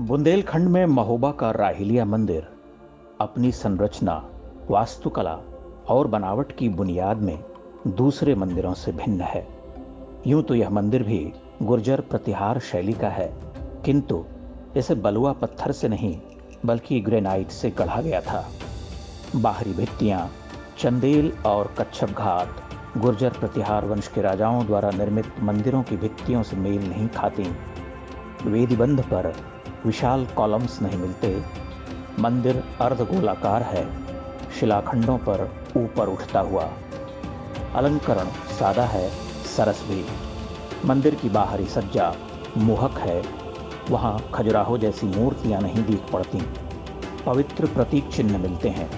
बुंदेलखंड में महोबा का राहिलिया मंदिर अपनी संरचना, वास्तुकला और बनावट की बुनियाद में दूसरे मंदिरों से भिन्न है। यूं तो यह मंदिर भी गुर्जर प्रतिहार शैली का है, किंतु इसे बलुआ पत्थर से नहीं बल्कि ग्रेनाइट से गढ़ा गया था। बाहरी भित्तियां, चंदेल और कच्छप घाट गुर्जर प्रतिहार वंश के राजाओं द्वारा निर्मित मंदिरों की भित्तियों से मेल नहीं खाती। वेदीबंध पर विशाल कॉलम्स नहीं मिलते। मंदिर अर्धगोलाकार है, शिलाखंडों पर ऊपर उठता हुआ। अलंकरण सादा है, सरस भी। मंदिर की बाहरी सज्जा मोहक है, वहाँ खजुराहो जैसी मूर्तियां नहीं दिख पड़ती, पवित्र प्रतीक चिन्ह मिलते हैं।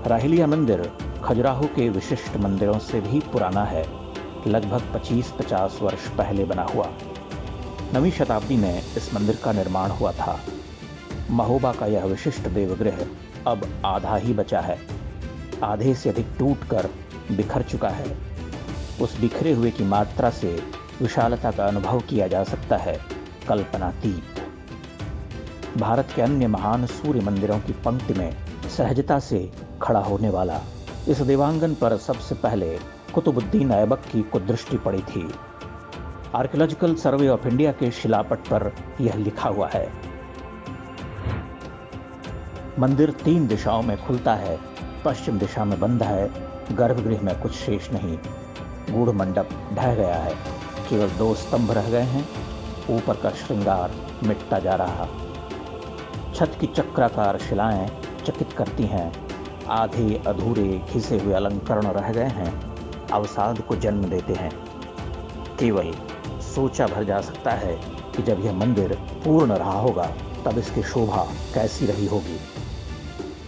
राहिलिया मंदिर खजुराहो के विशिष्ट मंदिरों से भी पुराना है, लगभग 25-50 वर्ष पहले बना हुआ। 9वीं शताब्दी में इस मंदिर का निर्माण हुआ था। महोबा का यह विशिष्ट देवगृह अब आधा ही बचा है, आधे से अधिक टूटकर बिखर चुका है। उस बिखरे हुए की मात्रा से विशालता का अनुभव किया जा सकता है, कल्पनातीत। भारत के अन्य महान सूर्य मंदिरों की पंक्ति में सहजता से खड़ा होने वाला इस देवांगन पर सबसे पहले कुतुबुद्दीन ऐबक की कुदृष्टि पड़ी थी। आर्कियोलॉजिकल सर्वे ऑफ इंडिया के शिलापट पर यह लिखा हुआ है। मंदिर 3 दिशाओं में खुलता है, पश्चिम दिशा में बंद है, गर्भगृह में कुछ शेष नहीं। गूढ़ मंडप ढह गया है, केवल 2 स्तंभ रह गए हैं, ऊपर का श्रृंगार मिटता जा रहा। छत की चक्राकार शिलाएं चकित करती हैं, आधे अधूरे घिसे हुए अलंकरण रह गए हैं, अवसाद को जन्म देते हैं। केवल सोचा भर जा सकता है कि जब यह मंदिर पूर्ण रहा होगा तब इसकी शोभा कैसी रही होगी।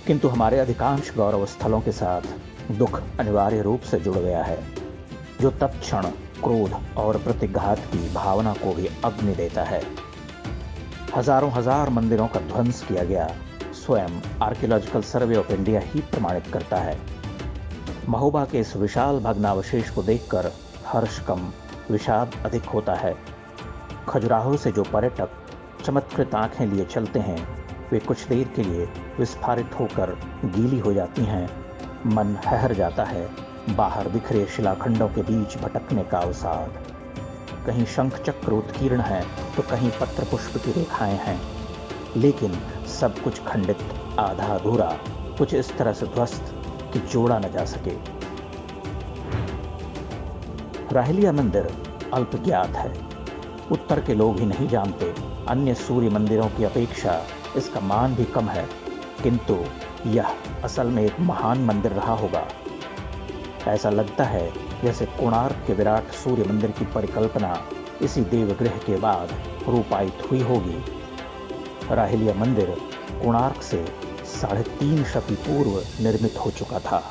किंतु हमारे अधिकांश गौरव स्थलों के साथ दुख अनिवार्य रूप से जुड़ गया है, जो तत्क्षण क्रोध और प्रतिघात की भावना को भी अग्नि देता है। हजारों हजार मंदिरों का ध्वंस किया गया, स्वयं आर्कियोलॉजिकल सर्वे ऑफ इंडिया ही प्रमाणित करता है। महोबा के इस विशाल भग्नावशेष को देखकर हर्ष कम, विषाद अधिक होता है। खजुराहो से जो पर्यटक चमत्कृत आंखें लिए चलते हैं, वे कुछ देर के लिए विस्फारित होकर गीली हो जाती हैं। मन हहर जाता है, बाहर बिखरे शिलाखंडों के बीच भटकने का अवसाद। कहीं शंख चक्र उत्कीर्ण है तो कहीं पत्र पुष्प की रेखाएं हैं, लेकिन सब कुछ खंडित, आधा अधूरा, कुछ इस तरह से ध्वस्त कि जोड़ा न जा सके। राहिलिया मंदिर अल्प ज्ञात है, उत्तर के लोग ही नहीं जानते। अन्य सूर्य मंदिरों की अपेक्षा इसका मान भी कम है, किंतु यह असल में एक महान मंदिर रहा होगा। ऐसा लगता है जैसे कोणार्क के विराट सूर्य मंदिर की परिकल्पना इसी देवगृह के बाद रूपायित हुई होगी। राहिलिया मंदिर कोणार्क से 3.5 शती पूर्व निर्मित हो चुका था।